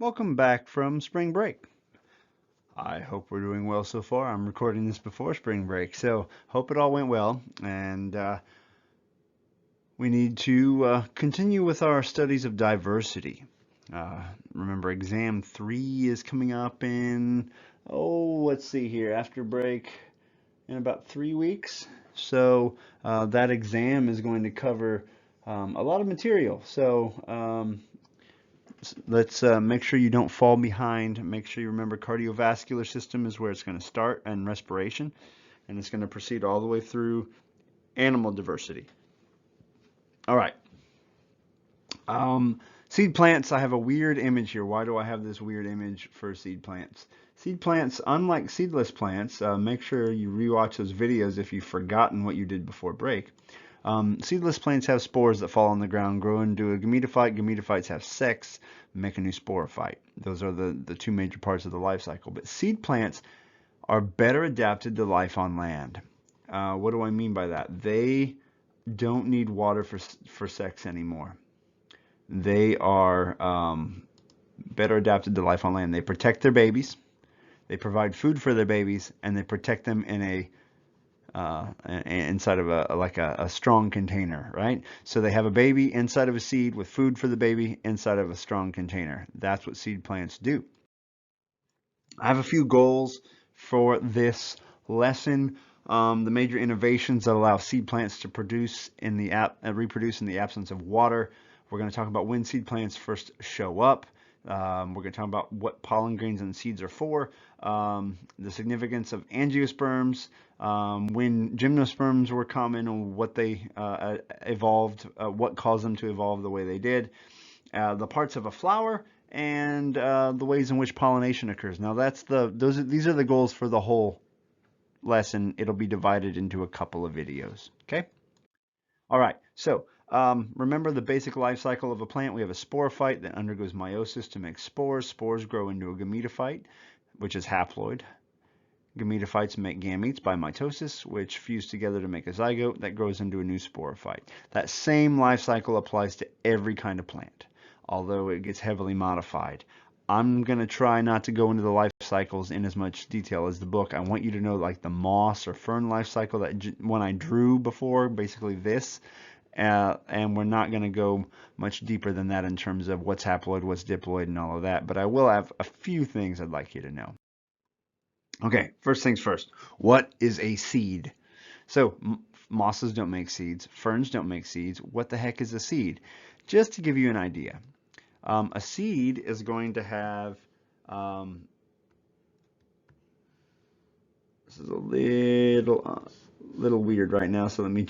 Welcome back from spring break. I hope we're doing well so far. I'm recording this before spring break, so hope it all went well. And we need to continue with our studies of diversity. Remember, exam 3 is coming up in, let's see here, after break in about 3 weeks. So that exam is going to cover a lot of material. So let's make sure you don't fall behind. Make sure you remember cardiovascular system is where it's going to start, and respiration, and it's going to proceed all the way through animal diversity. All right. Seed plants, I have a weird image here. Why do I have this weird image for seed plants? Seed plants, unlike seedless plants, make sure you rewatch those videos if you've forgotten what you did before break. Seedless plants have spores that fall on the ground, grow into a gametophyte. Gametophytes have sex, make a new sporophyte. Those are the two major parts of the life cycle. But seed plants are better adapted to life on land. What do I mean by that? They don't need water for sex anymore. They are better adapted to life on land. They protect their babies, they provide food for their babies, and they protect them in inside of a strong container, right? So they have a baby inside of a seed with food for the baby inside of a strong container. That's what seed plants do. I have a few goals for this lesson. The major innovations that allow seed plants to reproduce in the absence of water. We're going to talk about when seed plants first show up. We're going to talk about what pollen grains and seeds are for, the significance of angiosperms, when gymnosperms were common and what they evolved, what caused them to evolve the way they did, the parts of a flower, and the ways in which pollination occurs. Now these are the goals for the whole lesson. It'll be divided into a couple of videos. Okay. All right. So remember the basic life cycle of a plant. We have a sporophyte that undergoes meiosis to make spores. Spores grow into a gametophyte, which is haploid. Gametophytes make gametes by mitosis, which fuse together to make a zygote that grows into a new sporophyte. That same life cycle applies to every kind of plant, although it gets heavily modified. I'm going to try not to go into the life cycles in as much detail as the book. I want you to know like the moss or fern life cycle that when I drew before, basically this, and we're not going to go much deeper than that in terms of what's haploid, what's diploid, and all of that, but I will have a few things I'd like you to know. Okay, first things first. What is a seed? So mosses don't make seeds. Ferns don't make seeds. What the heck is a seed? Just to give you an idea, a seed is going to have, this is a little weird right now, so let me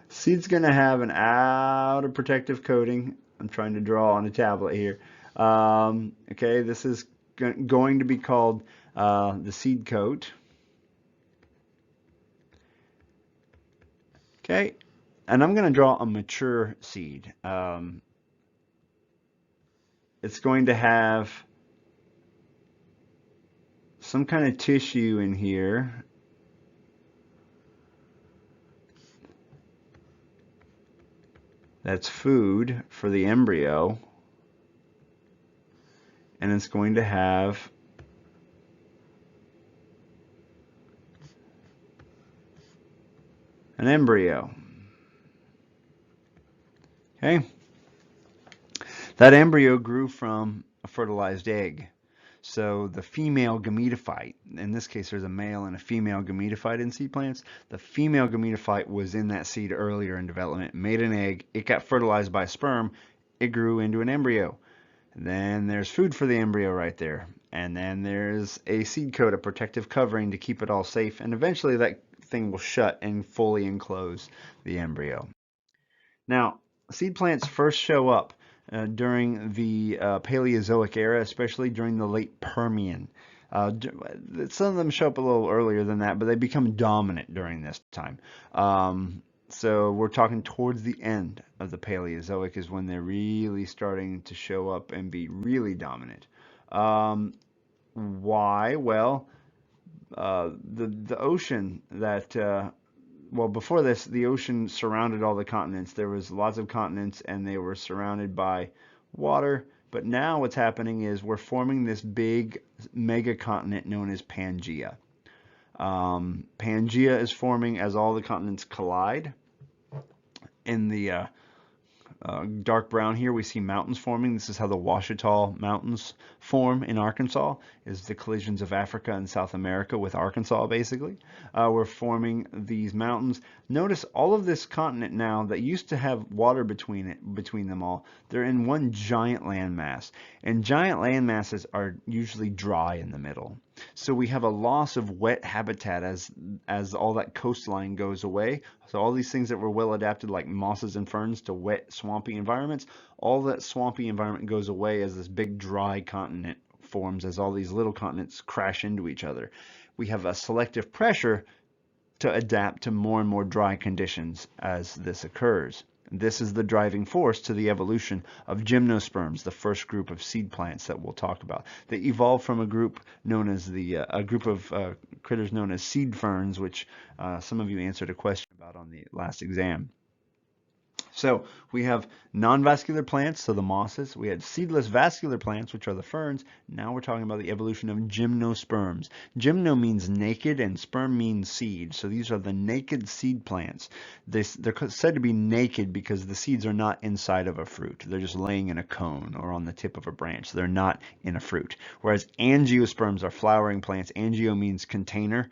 seed's going to have an outer protective coating. I'm trying to draw on a tablet here. Okay, this is going to be called the seed coat. Okay, and I'm going to draw a mature seed. It's going to have some kind of tissue in here. That's food for the embryo. And it's going to have an embryo. Okay? That embryo grew from a fertilized egg. So the female gametophyte, in this case there's a male and a female gametophyte in seed plants, the female gametophyte was in that seed earlier in development, made an egg, it got fertilized by a sperm, it grew into an embryo. Then there's food for the embryo right there. And then there's a seed coat, a protective covering to keep it all safe, and eventually that thing will shut and fully enclose the embryo. Now, seed plants first show up during the Paleozoic Era, especially during the late Permian. Some of them show up a little earlier than that, but they become dominant during this time. So we're talking towards the end of the Paleozoic is when they're really starting to show up and be really dominant. Why? Well, the ocean that well, before this, the ocean surrounded all the continents. There was lots of continents, and they were surrounded by water But now what's happening is we're forming this big megacontinent known as Pangea. Pangea is forming as all the continents collide. In the dark brown here, we see mountains forming. This is how the Ouachita Mountains form in Arkansas, is the collisions of Africa and South America with Arkansas, basically. We're forming these mountains. Notice all of this continent now that used to have water between them all, they're in one giant landmass. And giant landmasses are usually dry in the middle. So we have a loss of wet habitat as all that coastline goes away. So all these things that were well adapted, like mosses and ferns, to wet, swampy environments, all that swampy environment goes away as this big dry continent forms, as all these little continents crash into each other. We have a selective pressure to adapt to more and more dry conditions as this occurs. This is the driving force to the evolution of gymnosperms, the first group of seed plants that we'll talk about. They evolved from a group known as a group of critters known as seed ferns, which some of you answered a question about on the last exam. So we have non-vascular plants, so the mosses. We had seedless vascular plants, which are the ferns. Now we're talking about the evolution of gymnosperms. Gymno means naked and sperm means seed. So these are the naked seed plants. They're said to be naked because the seeds are not inside of a fruit. They're just laying in a cone or on the tip of a branch. They're not in a fruit. Whereas angiosperms are flowering plants. Angio means container.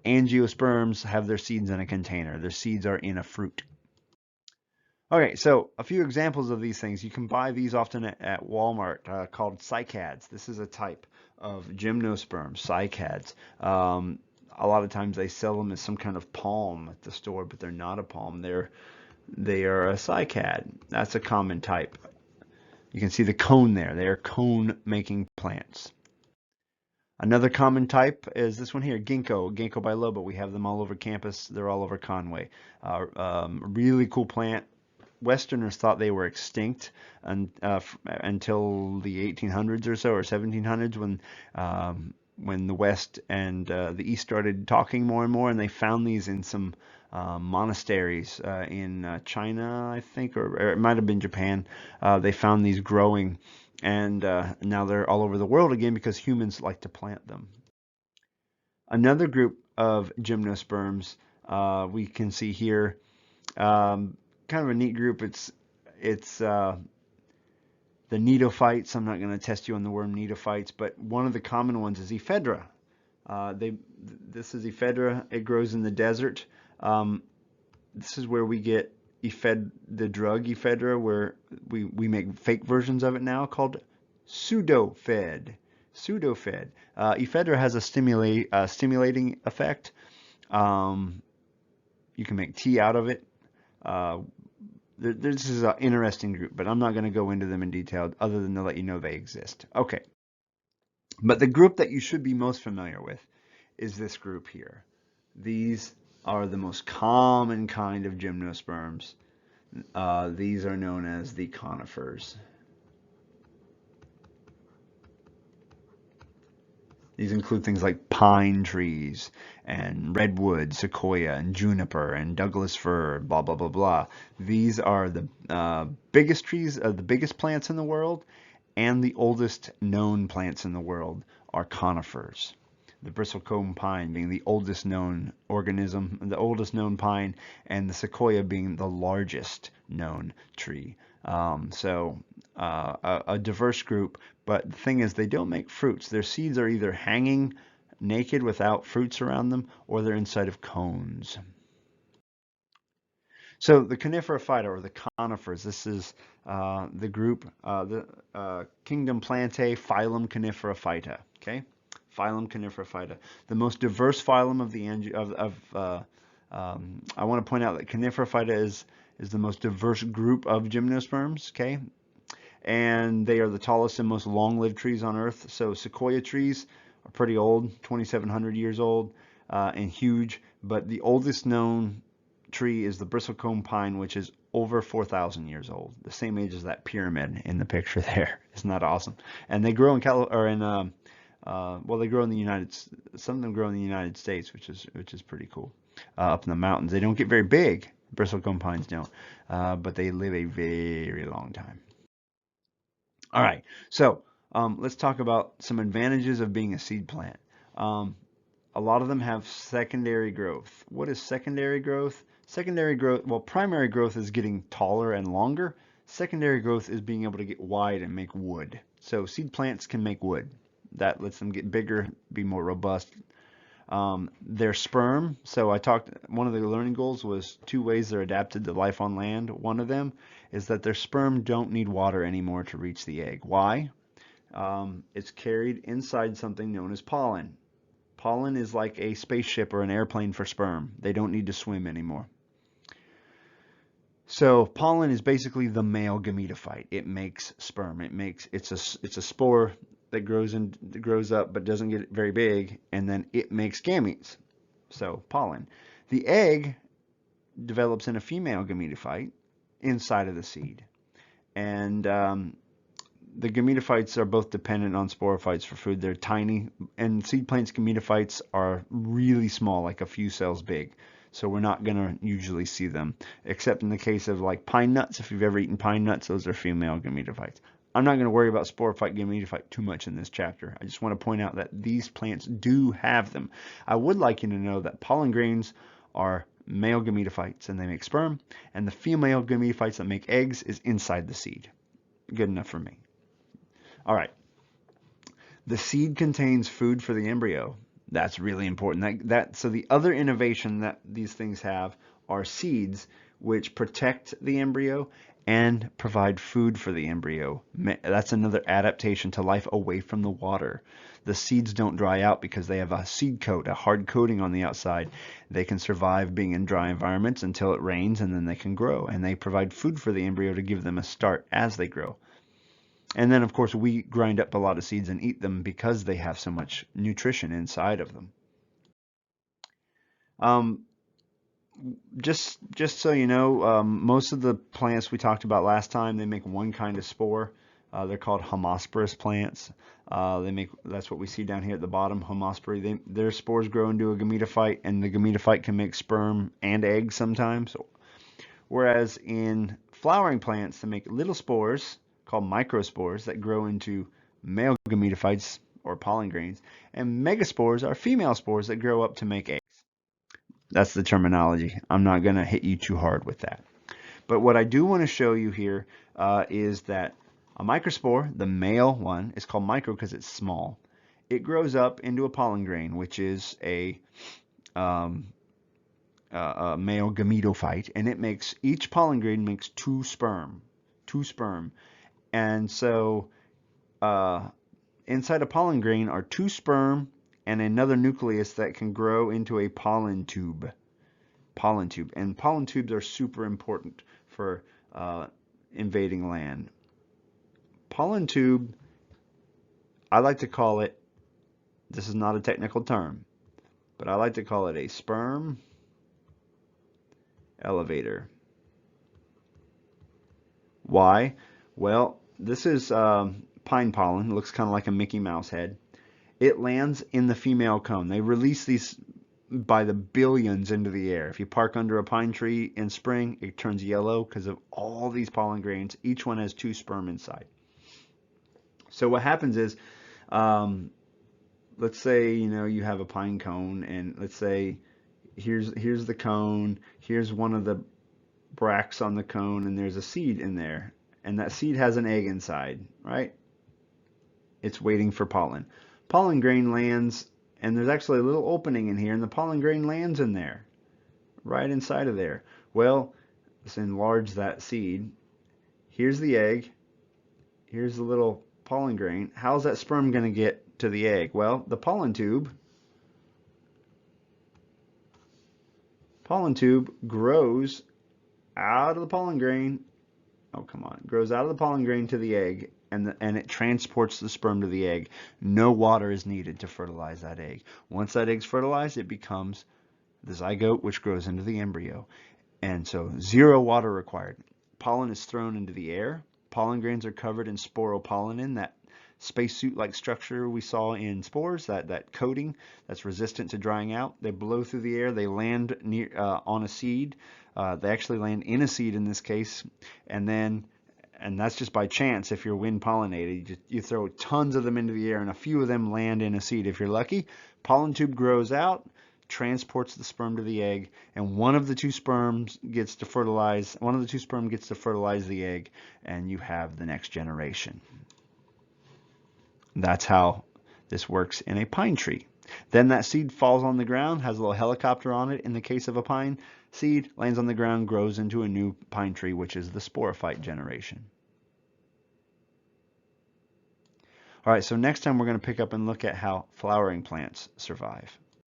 Angiosperms have their seeds in a container. Their seeds are in a fruit. Okay, so a few examples of these things. You can buy these often at Walmart called Cycads. This is a type of gymnosperm, Cycads. A lot of times they sell them as some kind of palm at the store, but they're not a palm. They are a Cycad. That's a common type. You can see the cone there. They are cone-making plants. Another common type is this one here, Gingko biloba. We have them all over campus. They're all over Conway. Really cool plant. Westerners thought they were extinct until the 1800s or so, or 1700s, when the West and the East started talking more and more, and they found these in some monasteries in China, I think, or it might have been Japan. They found these growing, and now they're all over the world again because humans like to plant them. Another group of gymnosperms we can see here. Kind of a neat group. It's the Gnetophytes. I'm not going to test you on the worm Gnetophytes, but one of the common ones is ephedra. This is ephedra. It grows in the desert. This is where we get the drug ephedra, where we make fake versions of it now called Pseudofed. Ephedra has a stimulating effect. You can make tea out of it. This is an interesting group, but I'm not going to go into them in detail other than to let you know they exist. Okay. But the group that you should be most familiar with is this group here. These are the most common kind of gymnosperms. These are known as the conifers. These include things like pine trees and redwood, sequoia, and juniper, and Douglas fir, blah, blah, blah, blah. These are the biggest trees, the biggest plants in the world, and the oldest known plants in the world are conifers. The bristlecone pine being the oldest known organism, the oldest known pine, and the sequoia being the largest known tree. A diverse group, but the thing is they don't make fruits. Their seeds are either hanging naked without fruits around them, or they're inside of cones. So the Coniferophyta, or the conifers, this is the group, the kingdom Plantae, phylum Coniferophyta. Okay, phylum Coniferophyta, the most diverse phylum of the I want to point out that Coniferophyta is the most diverse group of gymnosperms. Okay, and they are the tallest and most long-lived trees on Earth. So sequoia trees are pretty old, 2,700 years old, and huge. But the oldest known tree is the bristlecone pine, which is over 4,000 years old, the same age as that pyramid in the picture there. Isn't that awesome? And they grow in they grow in the some of them grow in the United States, which is pretty cool. Up in the mountains, they don't get very big. Bristlecone pines don't, but they live a very long time. All right, so let's talk about some advantages of being a seed plant. Um, a lot of them have secondary growth. What is secondary growth? Secondary growth, well, primary growth is getting taller and longer. Secondary growth is being able to get wide and make wood. So seed plants can make wood. That lets them get bigger, be more robust. Their sperm, so one of the learning goals was 2 ways they're adapted to life on land. One of them is that their sperm don't need water anymore to reach the egg. Why? It's carried inside something known as pollen. Pollen is like a spaceship or an airplane for sperm. They don't need to swim anymore. So pollen is basically the male gametophyte. It makes sperm. It's a spore that grows up but doesn't get very big, and then it makes gametes. So pollen. The egg develops in a female gametophyte inside of the seed, and the gametophytes are both dependent on sporophytes for food. They're tiny, and seed plants' gametophytes are really small, like a few cells big. So we're not going to usually see them, except in the case of like pine nuts. If you've ever eaten pine nuts, those are female gametophytes. I'm not going to worry about sporophyte gametophyte too much in this chapter. I just want to point out that these plants do have them. I would like you to know that pollen grains are male gametophytes and they make sperm, and the female gametophytes that make eggs is inside the seed. Good enough for me. All right. The seed contains food for the embryo. That's really important. So the other innovation that these things have are seeds, which protect the embryo and provide food for the embryo. That's another adaptation to life away from the water. The seeds don't dry out because they have a seed coat, a hard coating on the outside. They can survive being in dry environments until it rains, and then they can grow. And they provide food for the embryo to give them a start as they grow. And then, of course, we grind up a lot of seeds and eat them because they have so much nutrition inside of them. Um, just so you know, most of the plants we talked about last time, they make one kind of spore. They're called Gymnosperms plants. That's what we see down here at the bottom, Gymnosperms. Their spores grow into a gametophyte, and the gametophyte can make sperm and eggs sometimes. Whereas in flowering plants, they make little spores called microspores that grow into male gametophytes or pollen grains, and megaspores are female spores that grow up to make eggs. That's the terminology. I'm not going to hit you too hard with that. But what I do want to show you here is that a microspore, the male one, is called micro because it's small. It grows up into a pollen grain, which is a male gametophyte, and each pollen grain makes two sperm. And so inside a pollen grain are 2 sperm and another nucleus that can grow into a pollen tube. And pollen tubes are super important for invading land. Pollen tube, I like to call it, this is not a technical term, but I like to call it a sperm elevator. Why? Well, this is pine pollen. It looks kind of like a Mickey Mouse head. It lands in the female cone. They release these by the billions into the air. If you park under a pine tree in spring, it turns yellow because of all these pollen grains. Each one has 2 sperm inside. So what happens is, let's say you have a pine cone, and let's say here's the cone. Here's one of the bracts on the cone, and there's a seed in there, and that seed has an egg inside, right? It's waiting for pollen. Pollen grain lands, and there's actually a little opening in here, and the pollen grain lands in there, right inside of there. Well, let's enlarge that seed. Here's the egg. Here's the little pollen grain. How's that sperm going to get to the egg? Well, the pollen tube grows out of the pollen grain. Oh, come on. It grows out of the pollen grain to the egg, and it transports the sperm to the egg. No water is needed to fertilize that egg. Once that egg's fertilized, it becomes the zygote, which grows into the embryo. And so 0 water required. Pollen is thrown into the air. Pollen grains are covered in sporopollenin, that spacesuit-like structure we saw in spores, that coating that's resistant to drying out. They blow through the air. They land on a seed. They actually land in a seed in this case, and then And that's just by chance. If you're wind pollinated, you throw tons of them into the air and a few of them land in a seed. If you're lucky, pollen tube grows out, transports the sperm to the egg, and one of the two sperm gets to fertilize the egg, and you have the next generation. That's how this works in a pine tree. Then that seed falls on the ground, has a little helicopter on it in the case of a pine seed, lands on the ground, grows into a new pine tree, which is the sporophyte generation. All right, so next time we're going to pick up and look at how flowering plants survive.